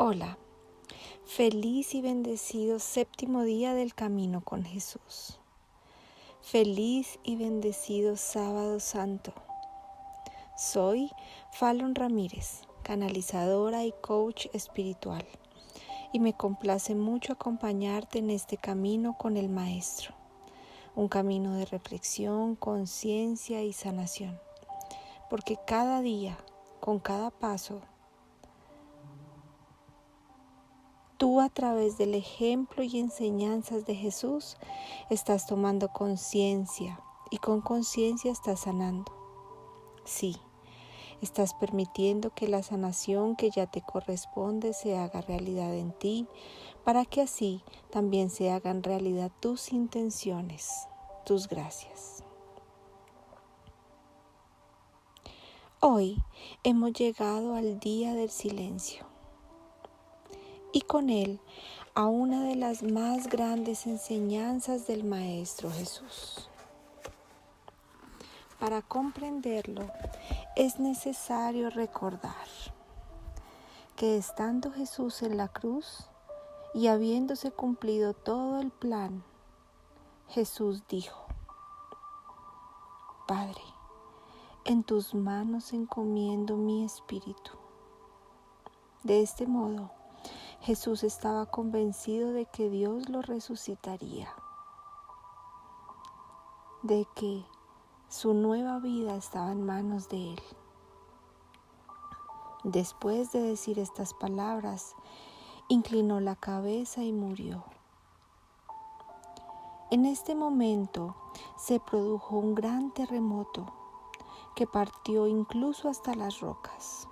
Hola, feliz y bendecido séptimo día del camino con Jesús. Feliz y bendecido sábado santo. Soy Fallon Ramírez, canalizadora y coach espiritual, y me complace mucho acompañarte en este camino con el Maestro, un camino de reflexión, conciencia y sanación, porque cada día, con cada paso, tú, a través del ejemplo y enseñanzas de Jesús, estás tomando conciencia y con conciencia estás sanando. Sí, estás permitiendo que la sanación que ya te corresponde se haga realidad en ti, para que así también se hagan realidad tus intenciones, tus gracias. Hoy hemos llegado al día del silencio y con él a una de las más grandes enseñanzas del Maestro Jesús. Para comprenderlo, es necesario recordar que estando Jesús en la cruz y habiéndose cumplido todo el plan, Jesús dijo: Padre, en tus manos encomiendo mi espíritu. De este modo, Jesús estaba convencido de que Dios lo resucitaría, de que su nueva vida estaba en manos de Él. Después de decir estas palabras, inclinó la cabeza y murió. En este momento se produjo un gran terremoto que partió incluso hasta las rocas.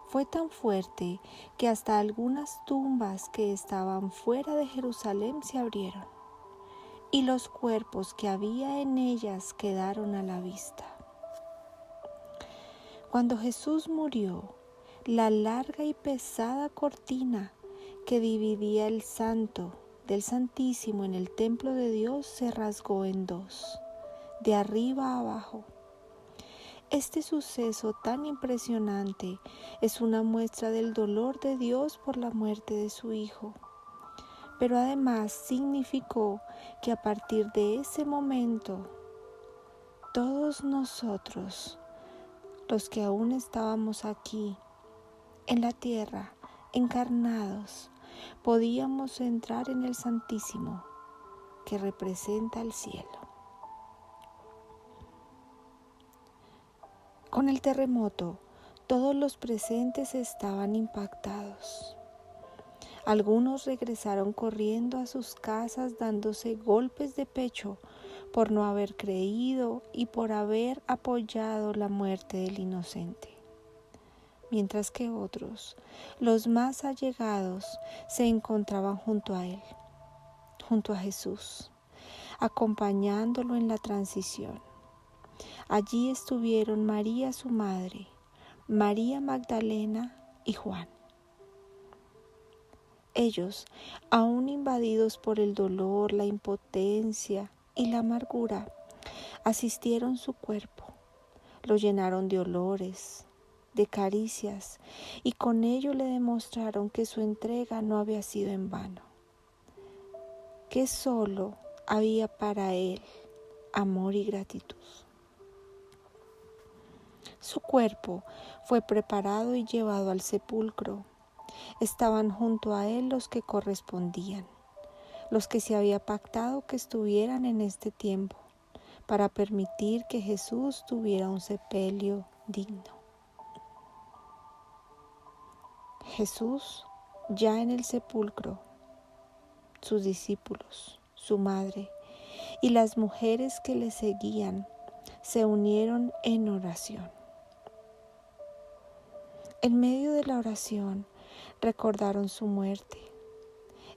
Fue tan fuerte que hasta algunas tumbas que estaban fuera de Jerusalén se abrieron, y los cuerpos que había en ellas quedaron a la vista. Cuando Jesús murió, la larga y pesada cortina que dividía el Santo del Santísimo en el templo de Dios se rasgó en dos, de arriba a abajo. Este suceso tan impresionante es una muestra del dolor de Dios por la muerte de su Hijo, pero además significó que a partir de ese momento, todos nosotros, los que aún estábamos aquí, en la tierra, encarnados, podíamos entrar en el Santísimo, que representa el cielo. Con el terremoto, todos los presentes estaban impactados. Algunos regresaron corriendo a sus casas dándose golpes de pecho por no haber creído y por haber apoyado la muerte del inocente. Mientras que otros, los más allegados, se encontraban junto a él, junto a Jesús, acompañándolo en la transición. Allí estuvieron María su madre, María Magdalena y Juan. Ellos, aún invadidos por el dolor, la impotencia y la amargura, asistieron su cuerpo, lo llenaron de olores, de caricias, y con ello le demostraron que su entrega no había sido en vano, que solo había para él amor y gratitud. Su cuerpo fue preparado y llevado al sepulcro. Estaban junto a él los que correspondían, los que se había pactado que estuvieran en este tiempo, para permitir que Jesús tuviera un sepelio digno. Jesús, ya en el sepulcro, sus discípulos, su madre y las mujeres que le seguían se unieron en oración. En medio de la oración recordaron su muerte,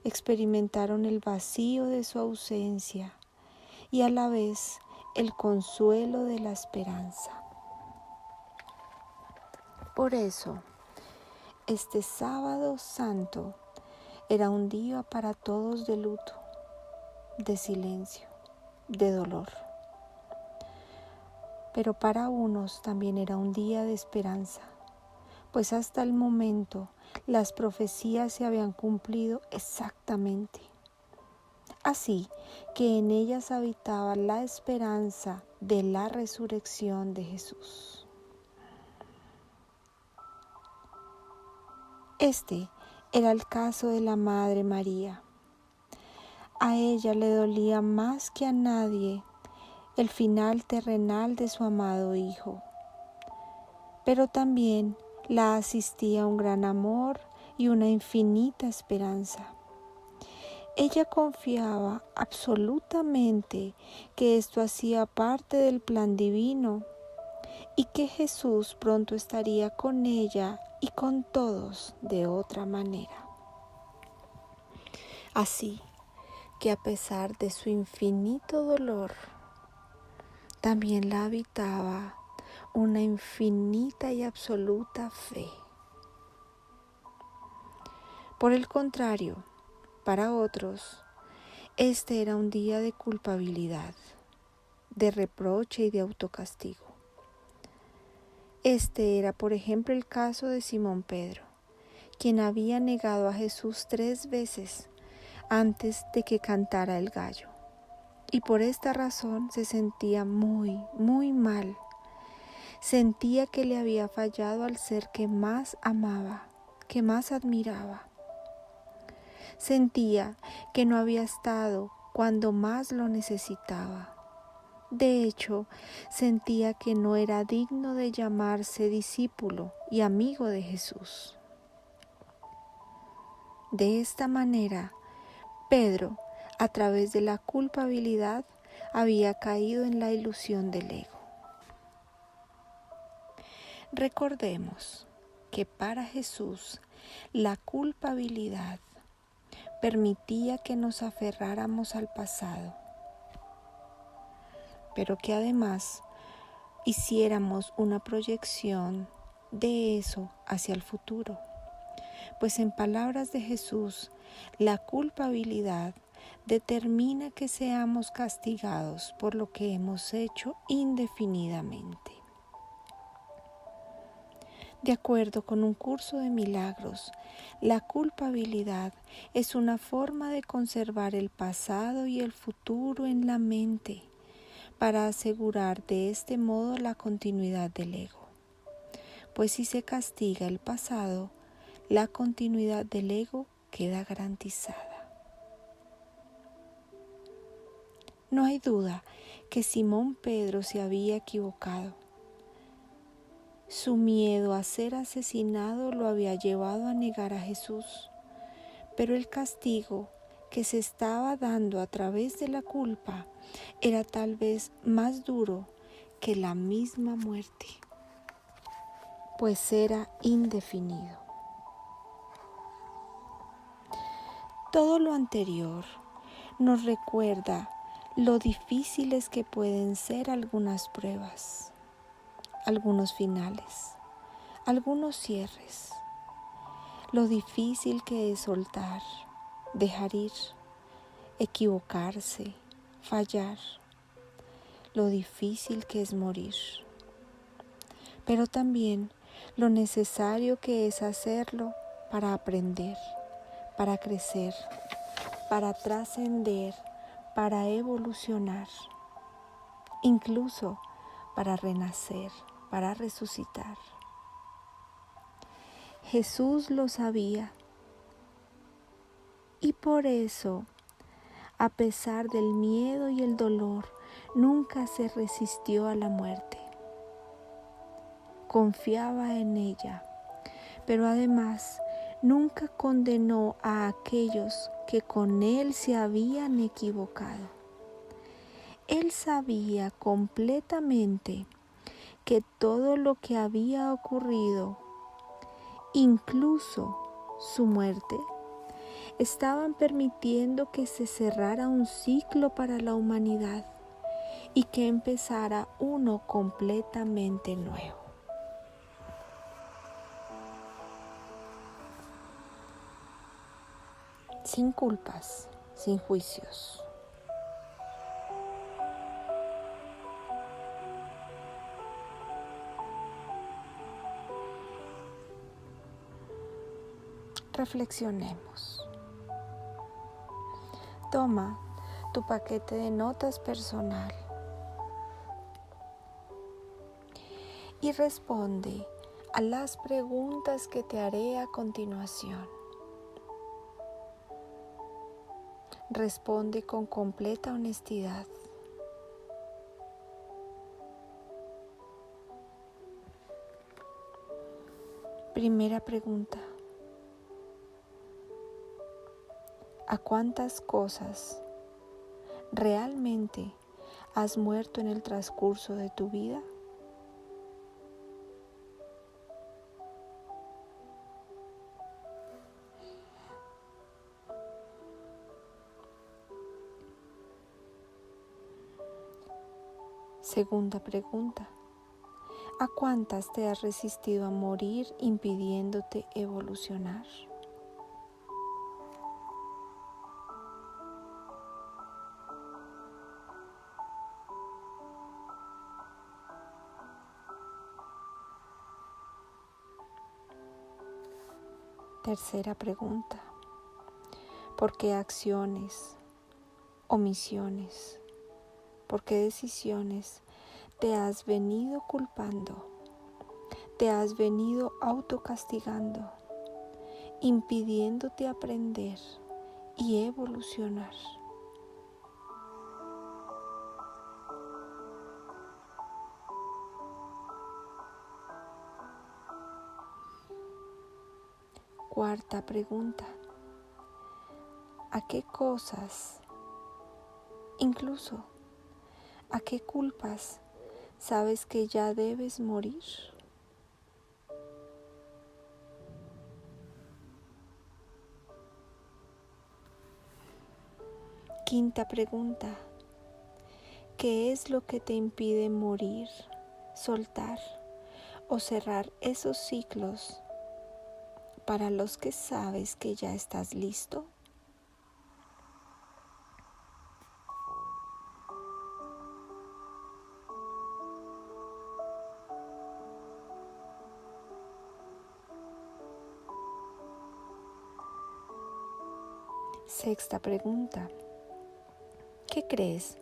experimentaron el vacío de su ausencia y a la vez el consuelo de la esperanza. Por eso, este sábado santo era un día para todos de luto, de silencio, de dolor. Pero para unos también era un día de esperanza, pues hasta el momento las profecías se habían cumplido exactamente. Así que en ellas habitaba la esperanza de la resurrección de Jesús. Este era el caso de la Madre María. A ella le dolía más que a nadie el final terrenal de su amado Hijo, pero también la asistía un gran amor y una infinita esperanza. Ella confiaba absolutamente que esto hacía parte del plan divino y que Jesús pronto estaría con ella y con todos de otra manera. Así que a pesar de su infinito dolor, también la habitaba una infinita y absoluta fe. Por el contrario, para otros, este era un día de culpabilidad, de reproche y de autocastigo. Este era, por ejemplo, el caso de Simón Pedro, quien había negado a Jesús 3 veces antes de que cantara el gallo. Y por esta razón se sentía muy, muy mal. Sentía que le había fallado al ser que más amaba, que más admiraba. Sentía que no había estado cuando más lo necesitaba. De hecho, sentía que no era digno de llamarse discípulo y amigo de Jesús. De esta manera, Pedro, a través de la culpabilidad, había caído en la ilusión del ego. Recordemos que para Jesús la culpabilidad permitía que nos aferráramos al pasado, pero que además hiciéramos una proyección de eso hacia el futuro. Pues en palabras de Jesús, la culpabilidad determina que seamos castigados por lo que hemos hecho indefinidamente. De acuerdo con un curso de milagros, la culpabilidad es una forma de conservar el pasado y el futuro en la mente para asegurar de este modo la continuidad del ego. Pues si se castiga el pasado, la continuidad del ego queda garantizada. No hay duda que Simón Pedro se había equivocado. Su miedo a ser asesinado lo había llevado a negar a Jesús, pero el castigo que se estaba dando a través de la culpa era tal vez más duro que la misma muerte, pues era indefinido. Todo lo anterior nos recuerda lo difíciles que pueden ser algunas pruebas, algunos finales, algunos cierres, lo difícil que es soltar, dejar ir, equivocarse, fallar, lo difícil que es morir, pero también lo necesario que es hacerlo para aprender, para crecer, para trascender, para evolucionar, incluso para renacer, para resucitar. Jesús lo sabía y por eso, a pesar del miedo y el dolor, nunca se resistió a la muerte. Confiaba en ella, pero además nunca condenó a aquellos que con él se habían equivocado. Él sabía completamente que todo lo que había ocurrido, incluso su muerte, estaban permitiendo que se cerrara un ciclo para la humanidad y que empezara uno completamente nuevo. Sin culpas, sin juicios. Reflexionemos. Toma tu paquete de notas personal y responde a las preguntas que te haré a continuación. Responde con completa honestidad. Primera pregunta. ¿A cuántas cosas realmente has muerto en el transcurso de tu vida? Segunda pregunta. ¿A cuántas te has resistido a morir impidiéndote evolucionar? Tercera pregunta. ¿Por qué acciones, omisiones, por qué decisiones te has venido culpando, te has venido autocastigando, impidiéndote aprender y evolucionar? Cuarta pregunta. ¿A qué cosas, incluso a qué culpas, sabes que ya debes morir? Quinta pregunta. ¿Qué es lo que te impide morir, soltar o cerrar esos ciclos para los que sabes que ya estás listo? Sexta pregunta. ¿Qué crees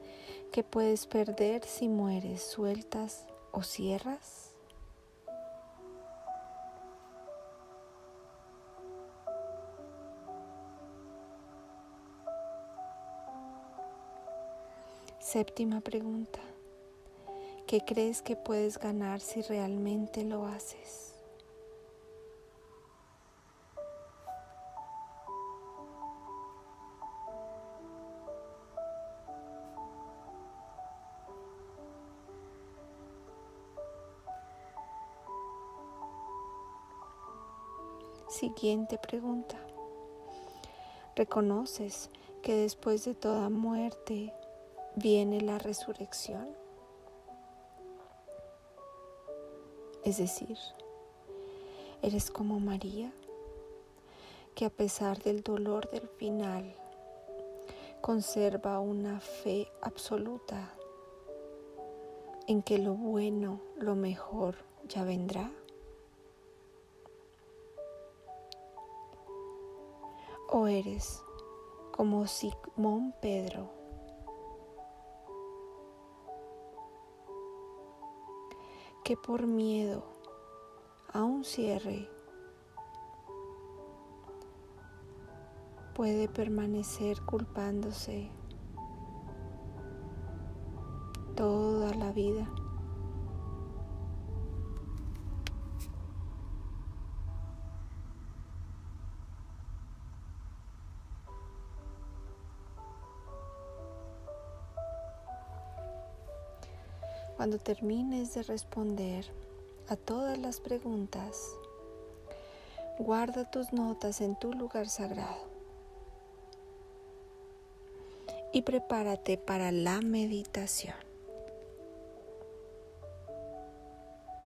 que puedes perder si mueres, sueltas o cierras? Séptima pregunta. ¿Qué crees que puedes ganar si realmente lo haces? Siguiente pregunta. ¿Reconoces que después de toda muerte viene la resurrección? Es decir, eres como María, que a pesar del dolor del final, conserva una fe absoluta en que lo bueno, lo mejor ya vendrá. ¿O eres como Simón Pedro, que por miedo a un cierre puede permanecer culpándose toda la vida? Cuando termines de responder a todas las preguntas, guarda tus notas en tu lugar sagrado y prepárate para la meditación.